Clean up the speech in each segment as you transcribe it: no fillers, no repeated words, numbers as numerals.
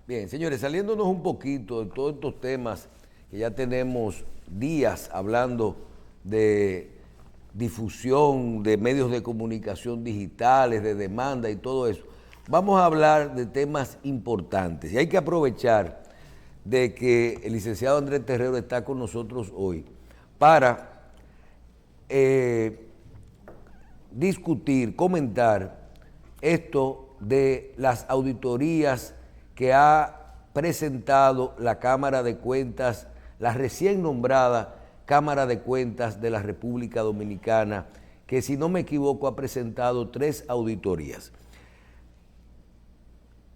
Bien, señores, saliéndonos un poquito de todos estos temas que ya tenemos días hablando de difusión de medios de comunicación digitales, de demanda y todo eso, vamos a hablar de temas importantes y hay que aprovechar de que el licenciado Andrés Terrero está con nosotros hoy para discutir, comentar esto de las auditorías que ha presentado la Cámara de Cuentas, la recién nombrada Cámara de Cuentas de la República Dominicana, que si no me equivoco ha presentado 3 auditorías.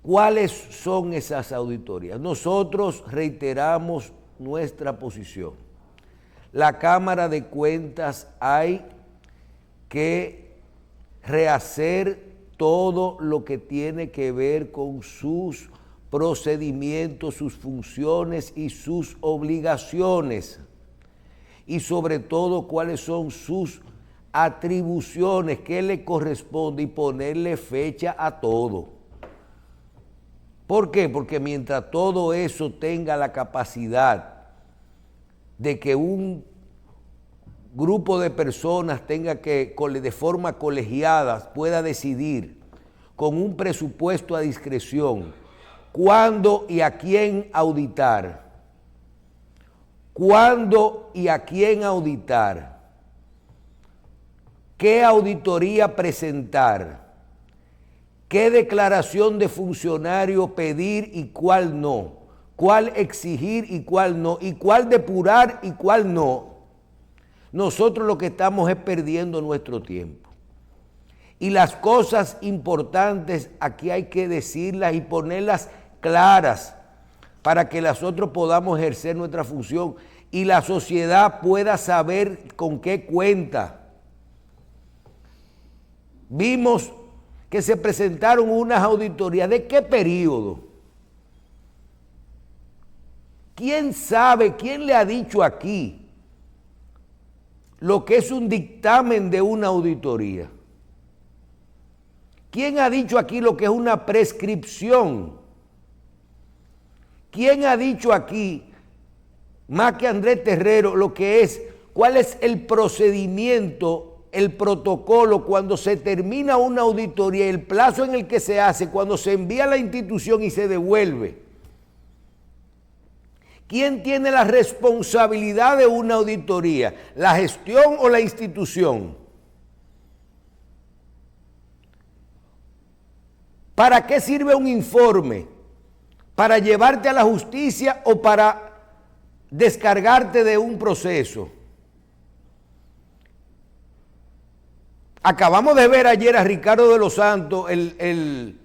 ¿Cuáles son esas auditorías? Nosotros reiteramos nuestra posición. La Cámara de Cuentas hay que rehacer todo lo que tiene que ver con sus procedimientos, sus funciones y sus obligaciones. Y sobre todo cuáles son sus atribuciones, qué le corresponde y ponerle fecha a todo. ¿Por qué? Porque mientras todo eso tenga la capacidad de que un grupo de personas tenga que, de forma colegiada, pueda decidir con un presupuesto a discreción cuándo y a quién auditar, cuándo y a quién auditar, qué auditoría presentar, qué declaración de funcionario pedir y cuál no, cuál exigir y cuál no, y cuál depurar y cuál no. Nosotros lo que estamos es perdiendo nuestro tiempo. Y las cosas importantes aquí hay que decirlas y ponerlas claras para que nosotros podamos ejercer nuestra función y la sociedad pueda saber con qué cuenta. Vimos que se presentaron unas auditorías. ¿De qué periodo? ¿Quién sabe, quién le ha dicho aquí lo que es un dictamen de una auditoría? ¿Quién ha dicho aquí lo que es una prescripción? ¿Quién ha dicho aquí, más que Andrés Terrero, lo que es, cuál es el procedimiento, el protocolo cuando se termina una auditoría, el plazo en el que se hace, cuando se envía a la institución y se devuelve? ¿Quién tiene la responsabilidad de una auditoría? ¿La gestión o la institución? ¿Para qué sirve un informe? ¿Para llevarte a la justicia o para descargarte de un proceso? Acabamos de ver ayer a Ricardo de los Santos, el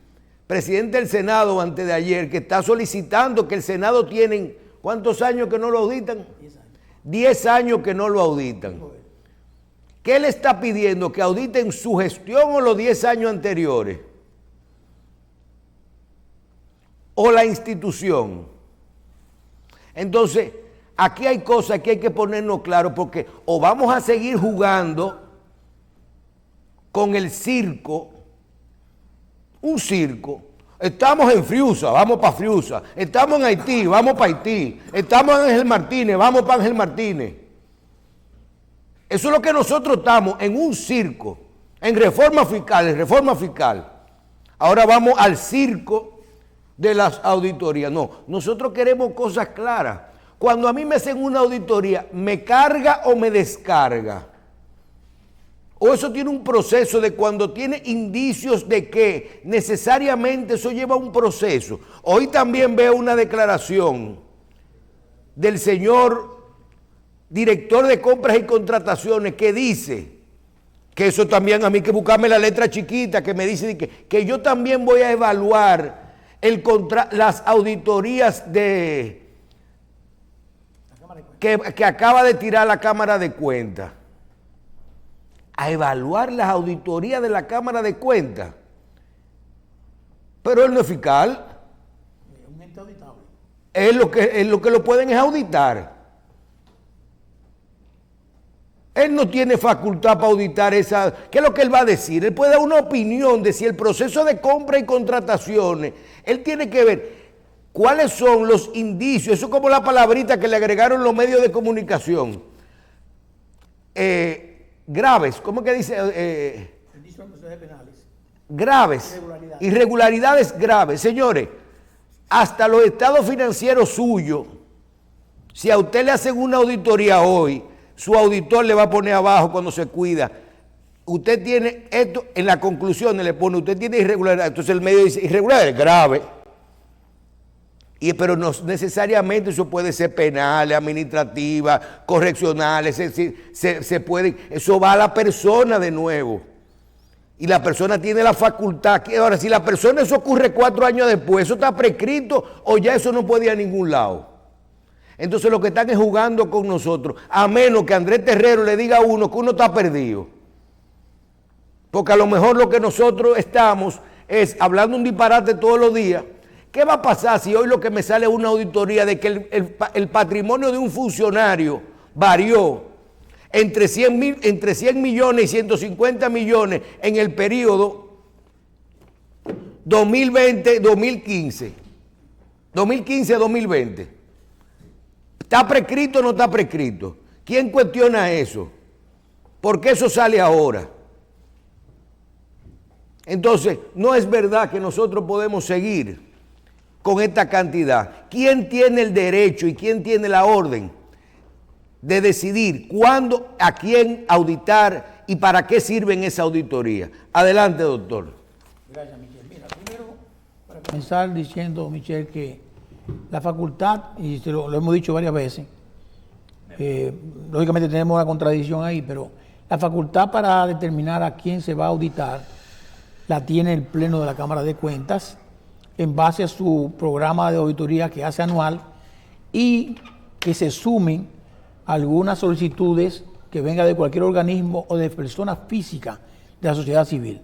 presidente del Senado, antes de ayer, que está solicitando que el Senado tienen, ¿cuántos años que no lo auditan? 10 años. 10 años que no lo auditan. ¿Qué le está pidiendo? ¿Que auditen su gestión o los 10 años anteriores? ¿O la institución? Entonces, aquí hay cosas que hay que ponernos claro, porque o vamos a seguir jugando con el circo, un circo. Estamos en Friusa, vamos para Friusa. Estamos en Haití, vamos para Haití. Estamos en Ángel Martínez, vamos para Ángel Martínez. Eso es lo que nosotros estamos, en un circo, en reforma fiscal, Ahora vamos al circo de las auditorías. No, nosotros queremos cosas claras. Cuando a mí me hacen una auditoría, ¿me carga o me descarga? O eso tiene un proceso de cuando tiene indicios de que necesariamente eso lleva un proceso. Hoy también veo una declaración del señor director de compras y contrataciones que dice, que eso también a mí hay que buscarme la letra chiquita, que me dice que yo también voy a evaluar las auditorías que acaba de tirar la Cámara de Cuentas. A evaluar las auditorías de la Cámara de Cuentas. Pero él no es fiscal. Es un ente auditable. Él lo que lo pueden es auditar. Él no tiene facultad para auditar esa. ¿Qué es lo que él va a decir? Él puede dar una opinión de si el proceso de compra y contrataciones, él tiene que ver ¿Cuáles son los indicios? Eso es como la palabrita que le agregaron los medios de comunicación. Graves, ¿cómo que dice? Graves, irregularidades graves. Señores, hasta los estados financieros suyos, si a usted le hacen una auditoría hoy, su auditor le va a poner abajo cuando se cuida. Usted tiene esto, en la conclusión le pone, usted tiene irregularidad. Entonces el medio dice, irregularidad, grave. Pero no necesariamente eso puede ser penal, administrativa, correccional, es decir, se puede, eso va a la persona de nuevo. Y la persona tiene la facultad. Ahora, si la persona eso ocurre 4 años después, ¿eso está prescrito o ya eso no puede ir a ningún lado? Entonces lo que están es jugando con nosotros, a menos que Andrés Terrero le diga a uno que uno está perdido. Porque a lo mejor lo que nosotros estamos es hablando un disparate todos los días. ¿Qué va a pasar si hoy lo que me sale es una auditoría de que el patrimonio de un funcionario varió entre 100 millones y 150 millones en el periodo 2020-2015? 2015-2020. ¿Está prescrito o no está prescrito? ¿Quién cuestiona eso? ¿Por qué eso sale ahora? Entonces, no es verdad que nosotros podemos seguir con esta cantidad. ¿Quién tiene el derecho y quién tiene la orden de decidir cuándo, a quién auditar y para qué sirven esa auditoría? Adelante, doctor. Gracias, Michel. Mira, primero, para comenzar diciendo, Michel, que la facultad, y lo hemos dicho varias veces, lógicamente tenemos una contradicción ahí, pero la facultad para determinar a quién se va a auditar la tiene el Pleno de la Cámara de Cuentas en base a su programa de auditoría que hace anual y que se sumen algunas solicitudes que vengan de cualquier organismo o de persona física de la sociedad civil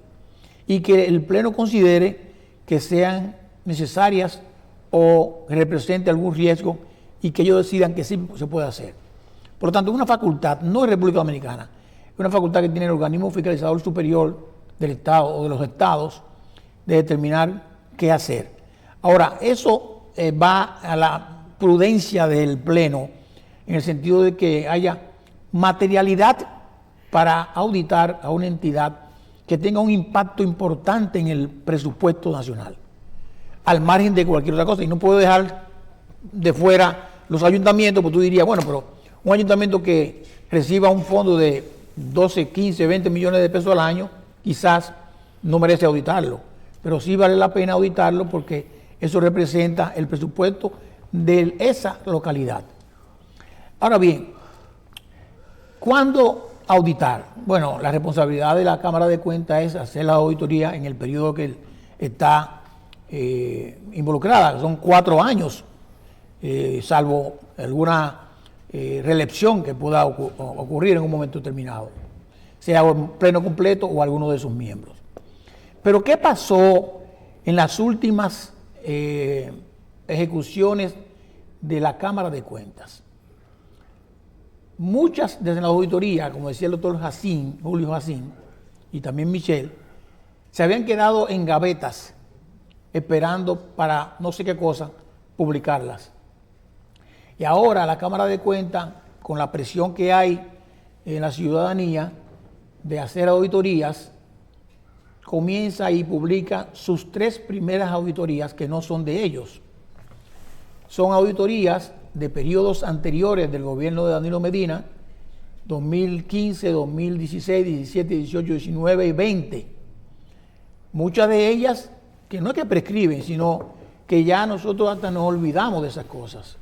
y que el Pleno considere que sean necesarias o represente algún riesgo y que ellos decidan que sí se puede hacer. Por lo tanto, una facultad, no es República Dominicana, es una facultad que tiene el organismo fiscalizador superior del Estado o de los estados de determinar qué hacer. Ahora, eso va a la prudencia del Pleno en el sentido de que haya materialidad para auditar a una entidad que tenga un impacto importante en el presupuesto nacional, al margen de cualquier otra cosa. Y no puedo dejar de fuera los ayuntamientos, porque tú dirías, bueno, pero un ayuntamiento que reciba un fondo de 12, 15, 20 millones de pesos al año, quizás no merece auditarlo, pero sí vale la pena auditarlo porque eso representa el presupuesto de esa localidad. Ahora bien, ¿cuándo auditar? Bueno, la responsabilidad de la Cámara de Cuentas es hacer la auditoría en el periodo que está involucrada, son 4 años, salvo alguna reelección que pueda ocurrir en un momento determinado, sea un pleno completo o alguno de sus miembros. Pero ¿qué pasó en las últimas ejecuciones de la Cámara de Cuentas? Muchas desde la auditoría, como decía el doctor Julio Jacín, y también Michel, se habían quedado en gavetas esperando para no sé qué cosa publicarlas. Y ahora la Cámara de Cuentas, con la presión que hay en la ciudadanía de hacer auditorías, comienza y publica sus 3 primeras auditorías que no son de ellos. Son auditorías de periodos anteriores del gobierno de Danilo Medina, 2015, 2016, 17, 18, 19 y 20. Muchas de ellas que no es que prescriben, sino que ya nosotros hasta nos olvidamos de esas cosas.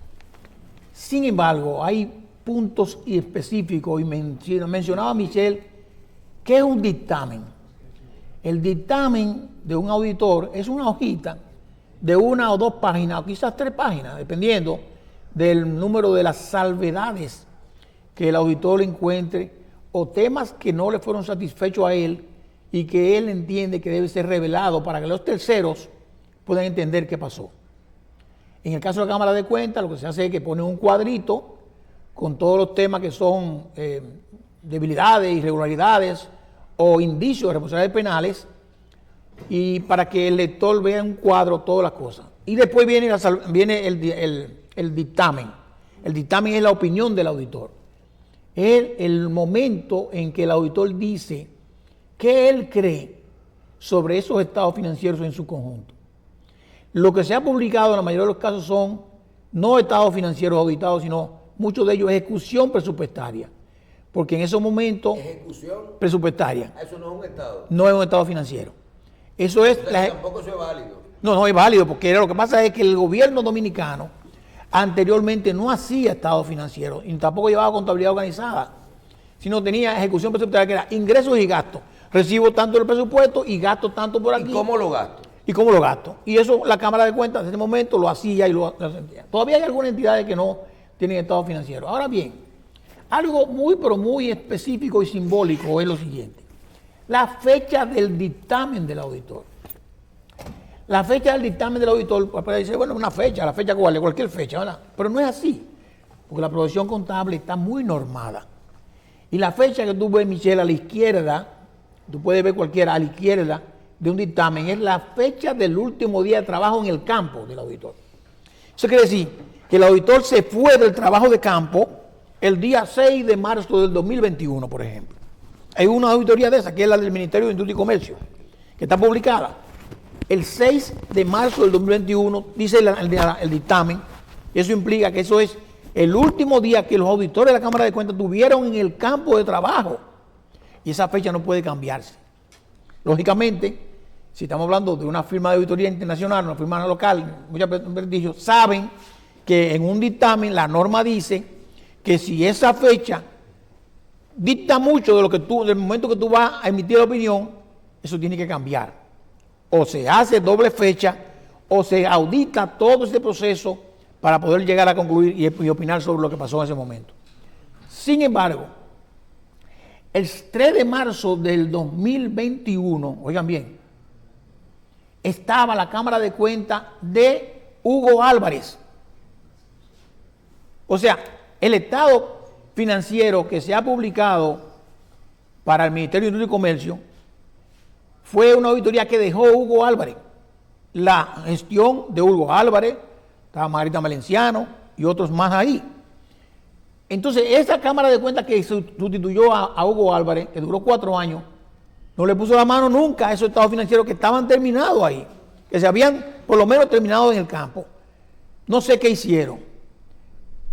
Sin embargo, hay puntos específicos y mencionaba Michel, ¿qué es un dictamen? El dictamen de un auditor es una hojita de 1 o 2 páginas, o quizás 3 páginas, dependiendo del número de las salvedades que el auditor encuentre o temas que no le fueron satisfechos a él y que él entiende que debe ser revelado para que los terceros puedan entender qué pasó. En el caso de la Cámara de Cuentas, lo que se hace es que pone un cuadrito con todos los temas que son debilidades, irregularidades o indicios de responsabilidades penales, y para que el lector vea en un cuadro todas las cosas. Y después viene el dictamen. El dictamen es la opinión del auditor. Es el momento en que el auditor dice qué él cree sobre esos estados financieros en su conjunto. Lo que se ha publicado en la mayoría de los casos son no estados financieros auditados, sino muchos de ellos ejecución presupuestaria. Porque en esos momentos... ¿Ejecución presupuestaria. Eso no es un estado. No es un estado financiero. Eso es... Tampoco eso es válido. No es válido, porque lo que pasa es que el gobierno dominicano anteriormente no hacía estado financiero y tampoco llevaba contabilidad organizada, sino tenía ejecución presupuestaria, que era ingresos y gastos. Recibo tanto del presupuesto y gasto tanto por aquí. ¿Y cómo lo gasto? Y eso la Cámara de Cuentas en ese momento lo hacía y lo hacía. Todavía hay algunas entidades que no tienen estado financiero. Ahora bien, algo pero muy específico y simbólico es lo siguiente. La fecha del dictamen del auditor. La fecha del dictamen del auditor, puede decir, bueno, una fecha, la fecha cualquier fecha, ¿verdad? Pero no es así, porque la profesión contable está muy normada. Y la fecha que tú ves, Michelle, a la izquierda, tú puedes ver cualquiera a la izquierda de un dictamen, es la fecha del último día de trabajo en el campo del auditor. Eso quiere decir que el auditor se fue del trabajo de campo el día 6 de marzo del 2021, por ejemplo. Hay una auditoría de esa, que es la del Ministerio de Industria y Comercio, que está publicada. El 6 de marzo del 2021, dice el dictamen, eso implica que eso es el último día que los auditores de la Cámara de Cuentas tuvieron en el campo de trabajo. Y esa fecha no puede cambiarse. Lógicamente, si estamos hablando de una firma de auditoría internacional, una firma local, muchas veces saben que en un dictamen la norma dice que si esa fecha dicta mucho de lo que del momento que tú vas a emitir la opinión, eso tiene que cambiar. O se hace doble fecha o se audita todo este proceso para poder llegar a concluir y opinar sobre lo que pasó en ese momento. Sin embargo, el 3 de marzo del 2021, oigan bien, estaba la Cámara de Cuentas de Hugo Álvarez. O sea, el estado financiero que se ha publicado para el Ministerio de Industria y Comercio fue una auditoría que dejó Hugo Álvarez. La gestión de Hugo Álvarez, estaba Margarita Valenciano y otros más ahí. Entonces, esa Cámara de Cuentas que sustituyó a Hugo Álvarez, que duró 4 años, no le puso la mano nunca a esos estados financieros que estaban terminados ahí, que se habían por lo menos terminado en el campo. No sé qué hicieron,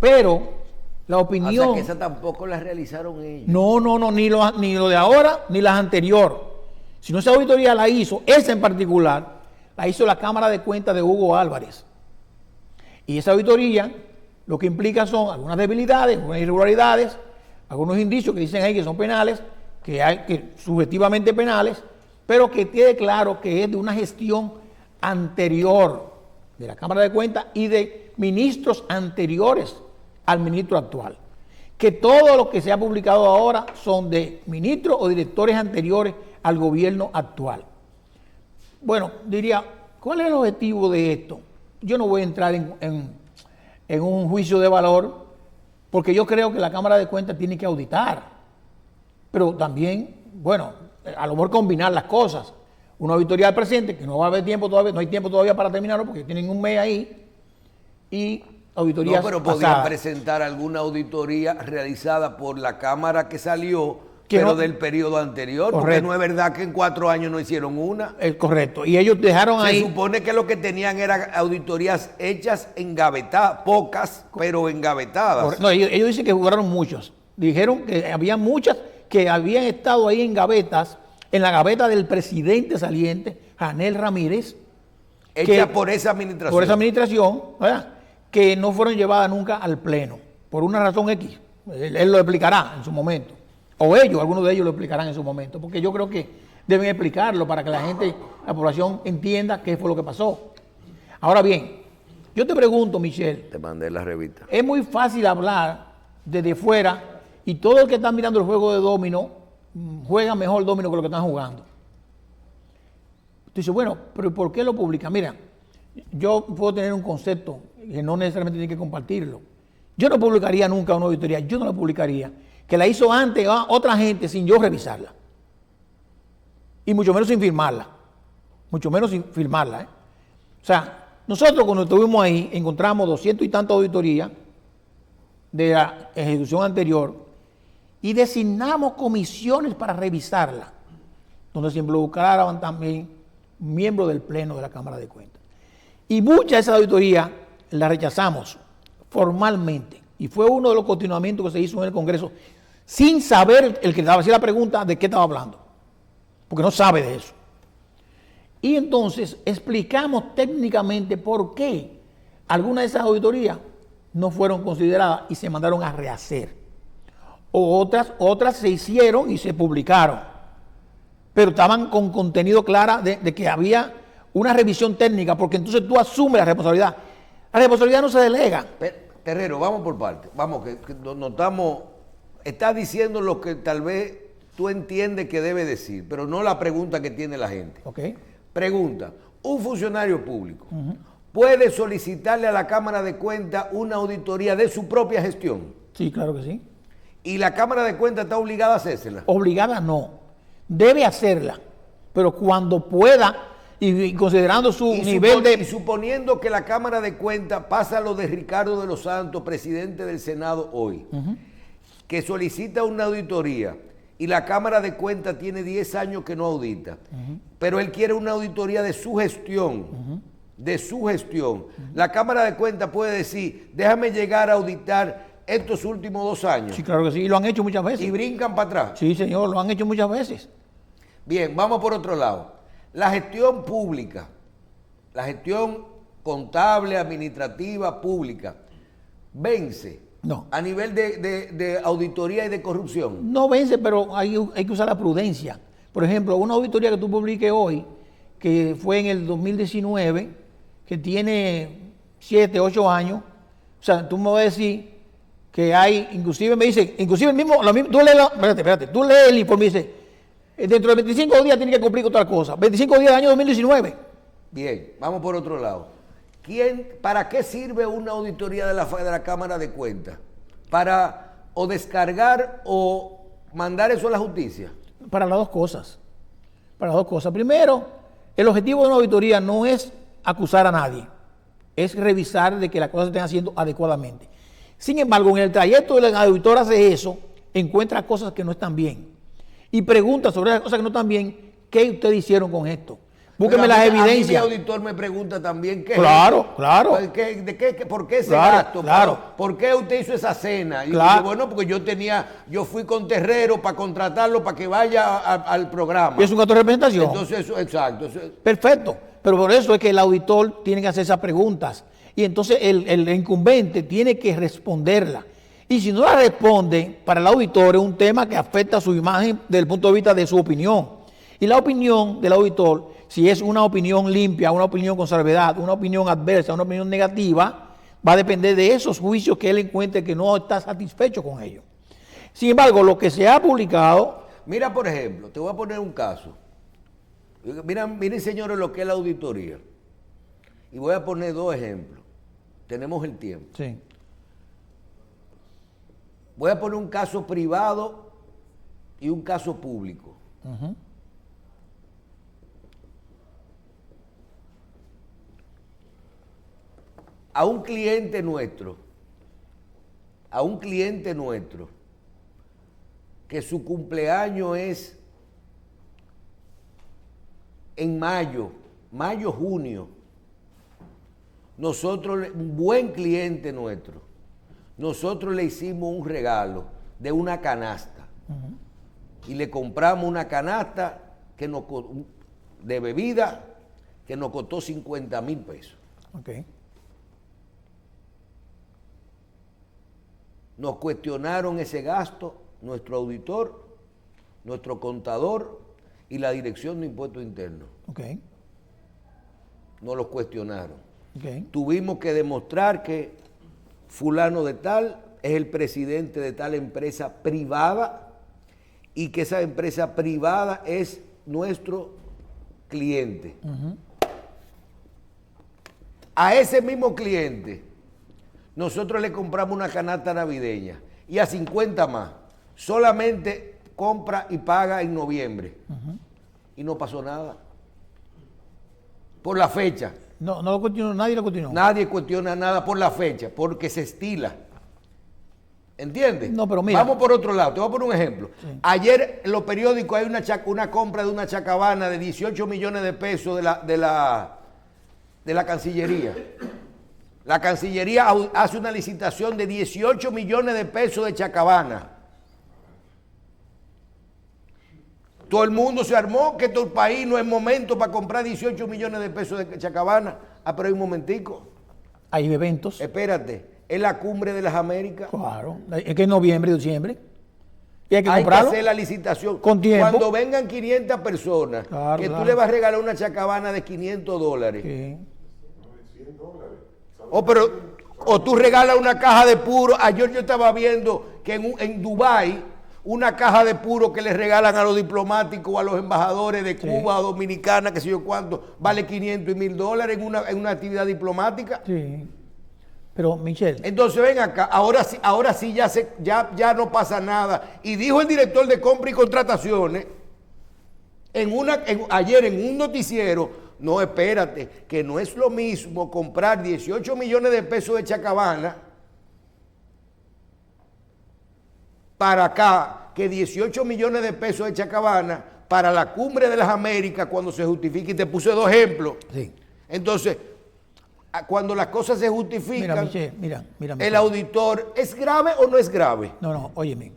pero la opinión... O sea, que esa tampoco la realizaron ellos. No, ni lo de ahora, ni las anteriores. Si no, esa auditoría la hizo, esa en particular, la hizo la Cámara de Cuentas de Hugo Álvarez. Y esa auditoría lo que implica son algunas debilidades, algunas irregularidades, algunos indicios que dicen ahí que son penales, que subjetivamente penales, pero que quede claro que es de una gestión anterior de la Cámara de Cuentas y de ministros anteriores al ministro actual. Que todo lo que se ha publicado ahora son de ministros o directores anteriores al gobierno actual. Bueno, diría, ¿cuál es el objetivo de esto? Yo no voy a entrar en un juicio de valor, porque yo creo que la Cámara de Cuentas tiene que auditar, pero también, bueno, a lo mejor combinar las cosas. Una auditoría del presente, que no va a haber tiempo todavía, no hay tiempo todavía para terminarlo, porque tienen un mes ahí, y auditorías No, pero podían presentar alguna auditoría realizada por la Cámara que salió, pero no, del periodo anterior, correcto. Porque no es verdad que en 4 años no hicieron una. Es correcto, y ellos dejaron ahí... Se supone que lo que tenían eran auditorías hechas engavetadas, pocas, pero engavetadas. No, ellos dicen que jugaron muchos. Dijeron que había muchas que habían estado ahí en gavetas, en la gaveta del presidente saliente, Janel Ramírez. Hecha por esa administración. Por esa administración, ¿verdad? Que no fueron llevadas nunca al Pleno, por una razón X. Él lo explicará en su momento. O algunos de ellos lo explicarán en su momento, porque yo creo que deben explicarlo para que la gente, la población entienda qué fue lo que pasó. Ahora bien, yo te pregunto, Michelle. Te mandé la revista. Es muy fácil hablar desde fuera y todo el que está mirando el juego de dominó juega mejor dominó que lo que están jugando. Tú dices, bueno, pero ¿por qué lo publica? Mira, yo puedo tener un concepto que no necesariamente tiene que compartirlo. Yo no publicaría nunca una auditoría, yo no la publicaría, que la hizo antes otra gente sin yo revisarla. Y mucho menos sin firmarla. Mucho menos sin firmarla. O sea, Nosotros cuando estuvimos ahí encontramos 200 y tantas auditorías de la ejecución anterior y designamos comisiones para revisarla, donde se involucraban también miembros del Pleno de la Cámara de Cuentas. Y muchas de esas auditorías las rechazamos formalmente. Y fue uno de los cuestionamientos que se hizo en el Congreso, sin saber el que estaba haciendo la pregunta de qué estaba hablando, porque no sabe de eso. Y entonces explicamos técnicamente por qué algunas de esas auditorías no fueron consideradas y se mandaron a rehacer. Otras se hicieron y se publicaron, pero estaban con contenido claro de que había una revisión técnica, porque entonces tú asumes la responsabilidad. La responsabilidad no se delega. Terrero, vamos por partes. Vamos, que no estamos... Estás diciendo lo que tal vez tú entiendes que debe decir, pero no la pregunta que tiene la gente. Okay. Pregunta, un funcionario público puede solicitarle a la Cámara de Cuentas una auditoría de su propia gestión. Sí, claro que sí. ¿Y la Cámara de Cuentas está obligada a hacérsela? Obligada no, debe hacerla, pero cuando pueda y considerando su nivel de... Y suponiendo que la Cámara de Cuentas pasa lo de Ricardo de los Santos, presidente del Senado hoy, que solicita una auditoría y la Cámara de Cuentas tiene 10 años que no audita, pero él quiere una auditoría de su gestión, de su gestión. La Cámara de Cuentas puede decir, déjame llegar a auditar estos últimos 2 años. Sí, claro que sí, y lo han hecho muchas veces. Y brincan para atrás. Sí, señor, lo han hecho muchas veces. Bien, vamos por otro lado. La gestión pública, la gestión contable, administrativa, pública, vence No. a nivel de auditoría y de corrupción. No vence, pero hay que usar la prudencia. Por ejemplo, una auditoría que tú publiques hoy, que fue en el 2019, que tiene 7, 8 años, o sea, tú me vas a decir que hay, inclusive me dice, inclusive el mismo, tú lees, espérate, tú lees el informe y dice, dentro de 25 días tiene que cumplir otra cosa, 25 días del año 2019. Bien, vamos por otro lado. ¿Para qué sirve una auditoría de la Cámara de Cuentas? ¿Para o descargar o mandar eso a la justicia? Para las dos cosas. Para las dos cosas. Primero, el objetivo de una auditoría no es acusar a nadie, es revisar de que las cosas se estén haciendo adecuadamente. Sin embargo, en el trayecto del auditor hace eso, encuentra cosas que no están bien y pregunta sobre las cosas que no están bien, ¿qué ustedes hicieron con esto? Búsqueme las evidencias. A mí mi auditor me pregunta también qué claro, es claro. ¿Por qué ese claro, gasto? Claro. ¿Por qué usted hizo esa cena? Y claro. yo, bueno, porque yo fui con Terrero para contratarlo para que vaya al programa. Y es un gasto de representación. Entonces, eso, exacto. Perfecto. Pero por eso es que el auditor tiene que hacer esas preguntas. Y entonces el incumbente tiene que responderla. Y si no la responde, para el auditor es un tema que afecta a su imagen desde el punto de vista de su opinión. Y la opinión del auditor, si es una opinión limpia, una opinión con salvedad, una opinión adversa, una opinión negativa, va a depender de esos juicios que él encuentre que no está satisfecho con ellos. Sin embargo, lo que se ha publicado... Mira, por ejemplo, te voy a poner un caso. Miren, señores, lo que es la auditoría. Y voy a poner 2 ejemplos. Tenemos el tiempo. Sí. Voy a poner un caso privado y un caso público. A un cliente nuestro, que su cumpleaños es en mayo, junio, nosotros, un buen cliente nuestro, nosotros le hicimos un regalo de una canasta y le compramos una canasta de bebida que nos costó 50,000 pesos. Okay. Nos cuestionaron ese gasto, nuestro auditor, nuestro contador y la Dirección de Impuestos Internos. Okay. Nos los cuestionaron. Okay. Tuvimos que demostrar que fulano de tal es el presidente de tal empresa privada y que esa empresa privada es nuestro cliente. A ese mismo cliente nosotros le compramos una canasta navideña y a 50 más. Solamente compra y paga en noviembre. Y no pasó nada. Por la fecha. No, no lo cuestionó, nadie lo cuestionó. Nadie cuestiona nada por la fecha, porque se estila. ¿Entiendes? No, pero mira. Vamos por otro lado, te voy a poner un ejemplo. Sí. Ayer en los periódicos hay una compra de una chacabana de 18 millones de pesos de la Cancillería. La Cancillería hace una licitación de 18 millones de pesos de chacabana. Todo el mundo se armó que todo el país no es momento para comprar 18 millones de pesos de chacabana. Ah, pero hay un momentico. Hay eventos. Espérate, es la cumbre de las Américas. Claro. Es que en noviembre, diciembre. Y hay que Hay que comprarlo. hacer la licitación. Con tiempo. Cuando vengan 500 personas, Claro, que tú claro. le vas a regalar una chacabana de $500. Sí. O tú regalas una caja de puro. Ayer yo estaba viendo que en Dubái, una caja de puro que le regalan a los diplomáticos o a los embajadores de Cuba o Dominicana, que sé yo cuánto, vale 500 y $1000 en una actividad diplomática. Sí. Pero, Michelle, Entonces ven acá, ahora sí ya no pasa nada. Y dijo el director de compra y contrataciones ayer en un noticiero, no, espérate, que no es lo mismo comprar 18 millones de pesos de chacabana para acá que 18 millones de pesos de chacabana para la cumbre de las Américas cuando se justifique. Y te puse dos ejemplos. sí. Entonces, cuando las cosas se justifican, Mira, Michelle, mira. el Michelle. auditor, ¿es grave o no es grave? No, óyeme.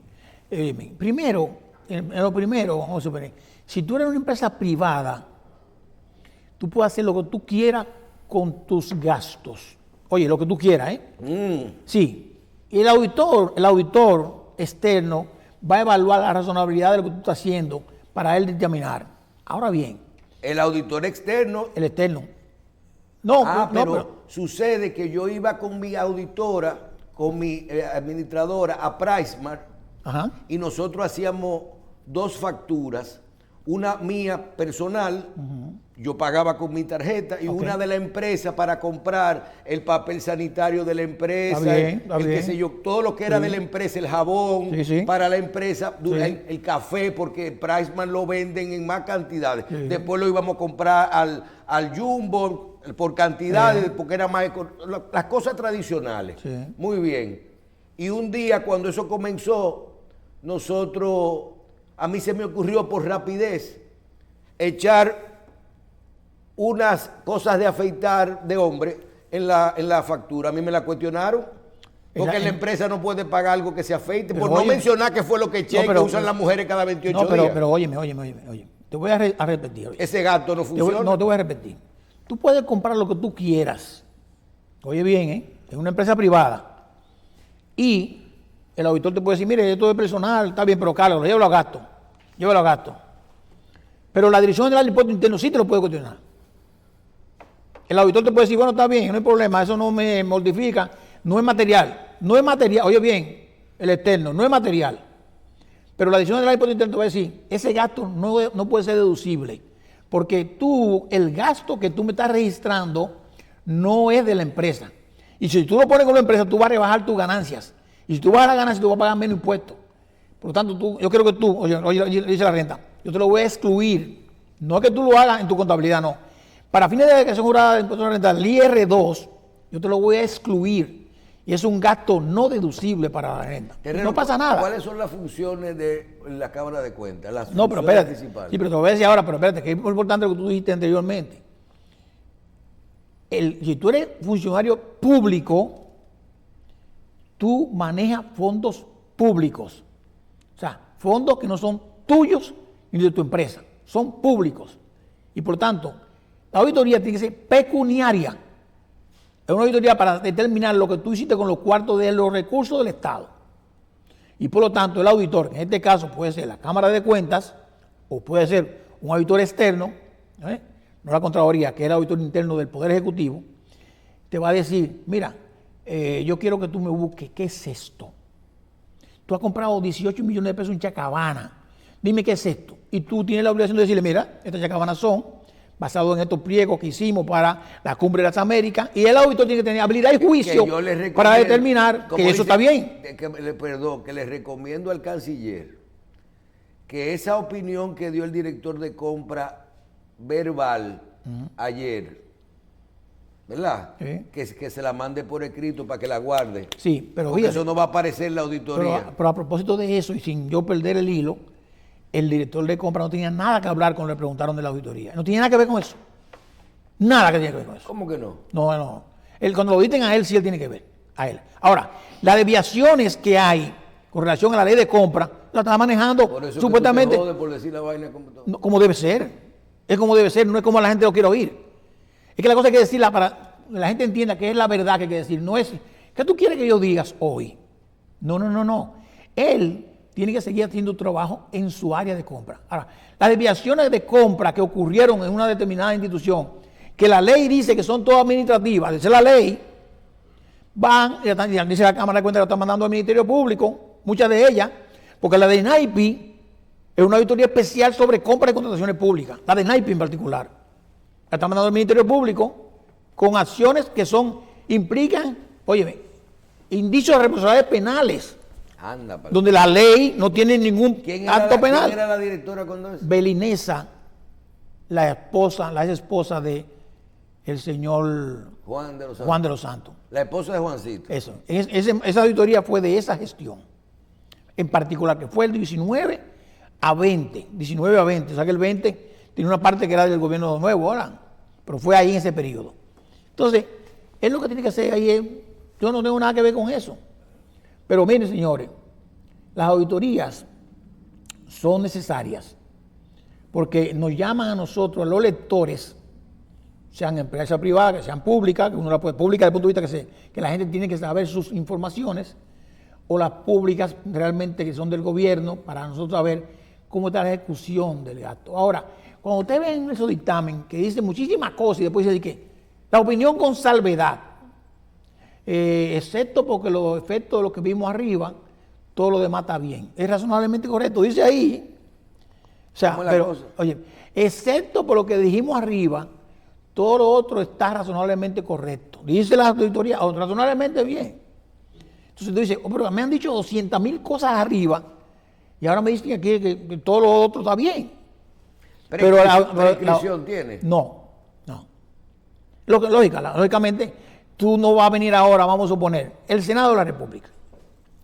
Primero, en lo primero, vamos a suponer, si tú eres una empresa privada, tú puedes hacer lo que tú quieras con tus gastos. Oye, lo que tú quieras, ¿eh? Sí. Y el auditor externo va a evaluar la razonabilidad de lo que tú estás haciendo para él determinar. Ahora bien, El auditor externo. el externo. No, pero sucede que yo iba con mi auditora, con mi administradora a PriceMart, Ajá. y nosotros hacíamos dos facturas, una mía personal, yo pagaba con mi tarjeta, y Ok. una de la empresa para comprar el papel sanitario de la empresa, Está bien, está qué bien. sé yo, todo lo que era de la empresa, el jabón Sí. para la empresa, Sí. el café, porque PriceMart lo venden en más cantidades. Sí. Después lo íbamos a comprar al Jumbo por cantidades, porque era más las cosas tradicionales. Sí. Muy bien. Y un día cuando eso comenzó, a mí se me ocurrió por rapidez echar unas cosas de afeitar de hombre en la factura. A mí me la cuestionaron. Porque la empresa no puede pagar algo que se afeite, Pero por no oye, mencionar que fue lo que eché, que usan las mujeres cada 28 No, días. pero óyeme. Te voy a repetir. Oye. Ese gasto no funciona. No, te voy a repetir. Tú puedes comprar lo que tú quieras. Oye bien, en una empresa privada. Y el auditor te puede decir, mire, esto es personal, está bien, pero cálalo, llévalo a gasto. Pero la Dirección General del Impuesto Interno sí te lo puede cuestionar. El auditor te puede decir, bueno, está bien, no hay problema, eso no me mortifica, no es material. Oye bien, el externo, no es material. Pero la Dirección General del Impuesto Interno te va a decir, ese gasto no puede ser deducible. Porque el gasto que tú me estás registrando no es de la empresa. Y si tú lo pones con la empresa, tú vas a rebajar tus ganancias. Y si tú bajas las ganancias, tú vas a pagar menos impuestos. Por lo tanto, yo quiero que tú, oye, dice la renta, yo te lo voy a excluir. No es que tú lo hagas en tu contabilidad, no. Para fines de declaración jurada de impuestos de renta, el IR2, yo te lo voy a excluir. Y es un gasto no deducible para la renta. Terreno, No pasa nada. ¿Cuáles son las funciones de la Cámara de Cuentas? No, pero funciones espérate. principales. Sí, pero te lo voy a decir ahora, pero espérate, que es muy importante lo que tú dijiste anteriormente. Si tú eres funcionario público, tú manejas fondos públicos. O sea, fondos que no son tuyos ni de tu empresa, son públicos. Y por tanto, la auditoría tiene que ser pecuniaria. Es una auditoría para determinar lo que tú hiciste con los cuartos de los recursos del Estado. Y por lo tanto, el auditor, que en este caso puede ser la Cámara de Cuentas o puede ser un auditor externo, no la Contraloría, que es el auditor interno del Poder Ejecutivo, te va a decir, mira, yo quiero que tú me busques, ¿qué es esto? Tú has comprado 18 millones de pesos en chacabana, dime qué es esto. Y tú tienes la obligación de decirle, mira, estas chacabanas son basados en estos pliegos que hicimos para la Cumbre de las Américas, y el auditor tiene que tener habilidad y juicio para determinar que eso está bien. Que le recomiendo al canciller que esa opinión que dio el director de compra verbal ayer, ¿verdad? Sí. Que se la mande por escrito para que la guarde. Sí, pero Porque fíjate, eso no va a aparecer en la auditoría. pero a propósito de eso, y sin yo perder el hilo, el director de compra no tenía nada que hablar cuando le preguntaron de la auditoría. No tenía nada que ver con eso. Nada que tenía que ver con eso. ¿Cómo que no? No, no. Cuando lo auditen a él, sí él tiene que ver. A él. Ahora, las desviaciones que hay con relación a la ley de compra, la está manejando Por eso supuestamente que tú te jodes por decir la vaina como todo. no, como debe ser. Es como debe ser, no es como la gente lo quiere oír. Es que la cosa hay que decirla para que la gente entienda que es la verdad que hay que decir. No es, ¿qué tú quieres que yo digas hoy? No, no, no, no. Él tiene que seguir haciendo trabajo en su área de compra. Ahora, las desviaciones de compra que ocurrieron en una determinada institución, que la ley dice que son todas administrativas, dice la ley, van, dice la Cámara de Cuentas, la está mandando al Ministerio Público, muchas de ellas, porque la de NAIPI es una auditoría especial sobre compra de contrataciones públicas, la de NAIPI en particular. La está mandando al Ministerio Público con acciones que implican, óyeme, indicios de responsabilidades penales, Anda, pal. donde la ley no tiene ningún acto penal. ¿Quién era la directora cuando eso? Belinesa, la ex esposa de el señor Juan de los Santos. Juan de los Santos. La esposa de Juancito. Eso. Esa auditoría fue de esa gestión. En particular, que fue el 19 a 20. 19 a 20. O sea que el 20 tiene una parte que era del gobierno nuevo ahora. Pero fue ahí en ese periodo. Entonces, él lo que tiene que hacer ahí es, yo no tengo nada que ver con eso. Pero miren, señores, las auditorías son necesarias porque nos llaman a nosotros, a los lectores, sean empresas privadas, que sean públicas, que uno la puede pública desde el punto de vista que la gente tiene que saber sus informaciones, o las públicas realmente que son del gobierno, para nosotros saber cómo está la ejecución del gasto. Ahora, cuando usted ve en esos dictamen que dice muchísimas cosas y después dice que la opinión con salvedad, excepto porque los efectos de lo que vimos arriba, todo lo demás está bien. Es razonablemente correcto, dice ahí. O sea, pero, oye, excepto por lo que dijimos arriba, todo lo otro está razonablemente correcto. Dice la auditoría, razonablemente bien. Entonces tú dices, pero me han dicho 200,000 cosas arriba y ahora me dicen aquí que todo lo otro está bien. Pero prescripción tiene. No, no. Lógicamente, tú no vas a venir ahora, vamos a suponer, el Senado de la República,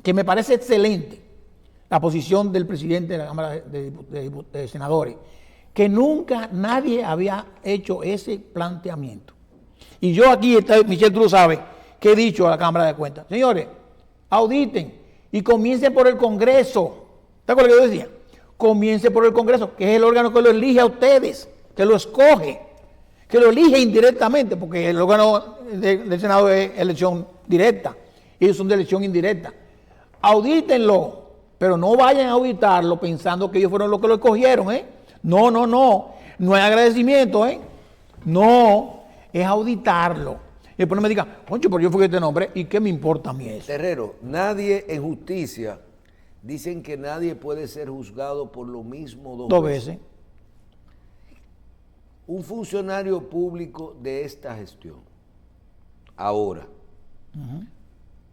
que me parece excelente la posición del presidente de la Cámara de Senadores, que nunca nadie había hecho ese planteamiento. Y yo aquí, Michelle, tú lo sabes, que he dicho a la Cámara de Cuentas, señores, auditen y comiencen por el Congreso. ¿Te acuerdas lo que yo decía? Comience por el Congreso, que es el órgano que lo elige a ustedes, que lo escoge, que lo elige indirectamente, porque el órgano del Senado es elección directa, ellos son de elección indirecta. Audítenlo, pero no vayan a auditarlo pensando que ellos fueron los que lo escogieron, ¿eh? No, no, no, no es agradecimiento, ¿eh? No, es auditarlo. Y después no me digan, concho, pero yo fui que te nombré, ¿y qué me importa a mí eso? Terrero, nadie en justicia, dicen que nadie puede ser juzgado por lo mismo dos veces. Un funcionario público de esta gestión, ahora,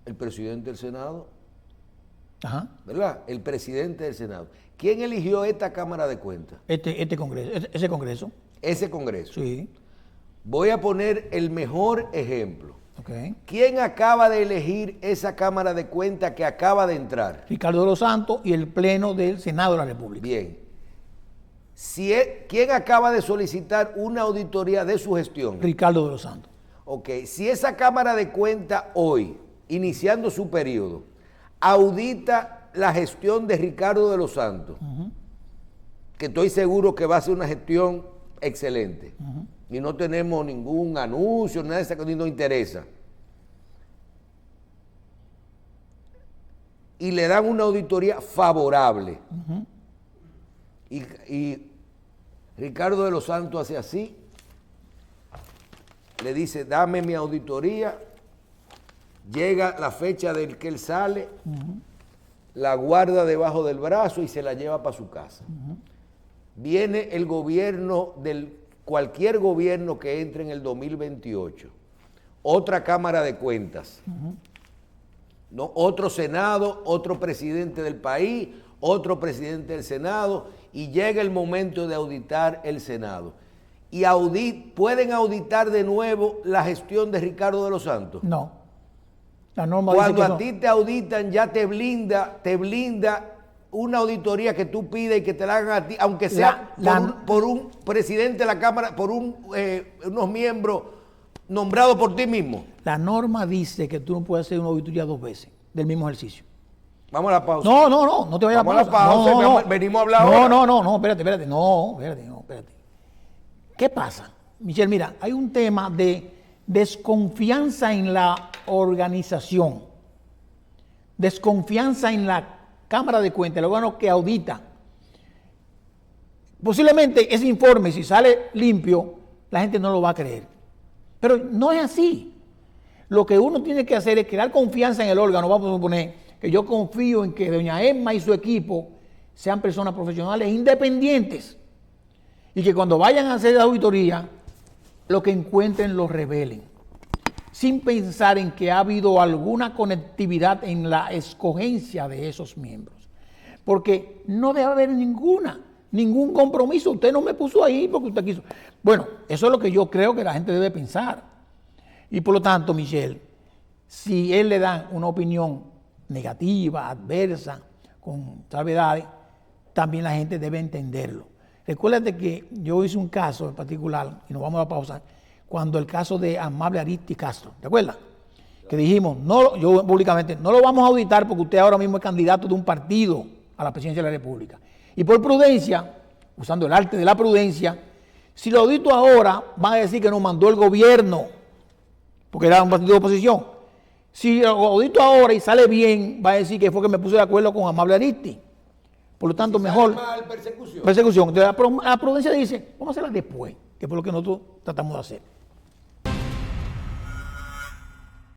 el presidente del Senado, ¿verdad? El presidente del Senado. ¿Quién eligió esta Cámara de Cuentas? Ese Congreso. Ese Congreso. Sí. Voy a poner el mejor ejemplo. Okay. ¿Quién acaba de elegir esa Cámara de Cuentas que acaba de entrar? Ricardo de los Santos y el Pleno del Senado de la República. Bien. ¿Quién acaba de solicitar una auditoría de su gestión? Ricardo de los Santos. Ok, si esa Cámara de Cuentas hoy, iniciando su periodo, audita la gestión de Ricardo de los Santos, que estoy seguro que va a ser una gestión excelente, y no tenemos ningún anuncio, nada de eso que ni nos interesa, y le dan una auditoría favorable, y Ricardo de los Santos hace así, le dice, dame mi auditoría, llega la fecha del que él sale, la guarda debajo del brazo y se la lleva para su casa. Viene el gobierno, cualquier gobierno que entre en el 2028, otra Cámara de Cuentas, ¿no? Otro Senado, otro presidente del país, otro presidente del Senado, y llega el momento de auditar el Senado. y pueden auditar de nuevo la gestión de Ricardo de los Santos? No. La norma Cuando dice que a no. ti te auditan, ya te blinda una auditoría que tú pides y que te la hagan a ti, aunque sea por un presidente de la Cámara, por unos miembros nombrados por ti mismo. La norma dice que tú no puedes hacer una auditoría 2 veces del mismo ejercicio. Vamos a la pausa. No te vayas Vamos a la pausa, venimos a hablar ahora. No, espérate. ¿Qué pasa? Michelle, mira, hay un tema de desconfianza en la organización, desconfianza en la Cámara de Cuentas, el órgano que audita. Posiblemente ese informe, si sale limpio, la gente no lo va a creer. Pero no es así. Lo que uno tiene que hacer es crear confianza en el órgano. Vamos a suponer que yo confío en que doña Emma y su equipo sean personas profesionales independientes y que cuando vayan a hacer la auditoría, lo que encuentren lo revelen, sin pensar en que ha habido alguna conectividad en la escogencia de esos miembros. Porque no debe haber ningún compromiso. Usted no me puso ahí porque usted quiso. Bueno, eso es lo que yo creo que la gente debe pensar. Y por lo tanto, Michelle, si él le dan una opinión negativa, adversa, con salvedades, también la gente debe entenderlo. Recuérdate que yo hice un caso en particular, y nos vamos a pausar, cuando el caso de Amable Aristi Castro, ¿te acuerdas? Que dijimos, yo públicamente, no lo vamos a auditar porque usted ahora mismo es candidato de un partido a la presidencia de la República. Y por prudencia, usando el arte de la prudencia, si lo audito ahora, van a decir que nos mandó el gobierno, porque era un partido de oposición. Si lo audito ahora y sale bien, va a decir que fue que me puse de acuerdo con Amable Aristi. Por lo tanto, mejor. Persecución. Persecución. Entonces, la prudencia dice, vamos a hacerla después, que fue lo que nosotros tratamos de hacer.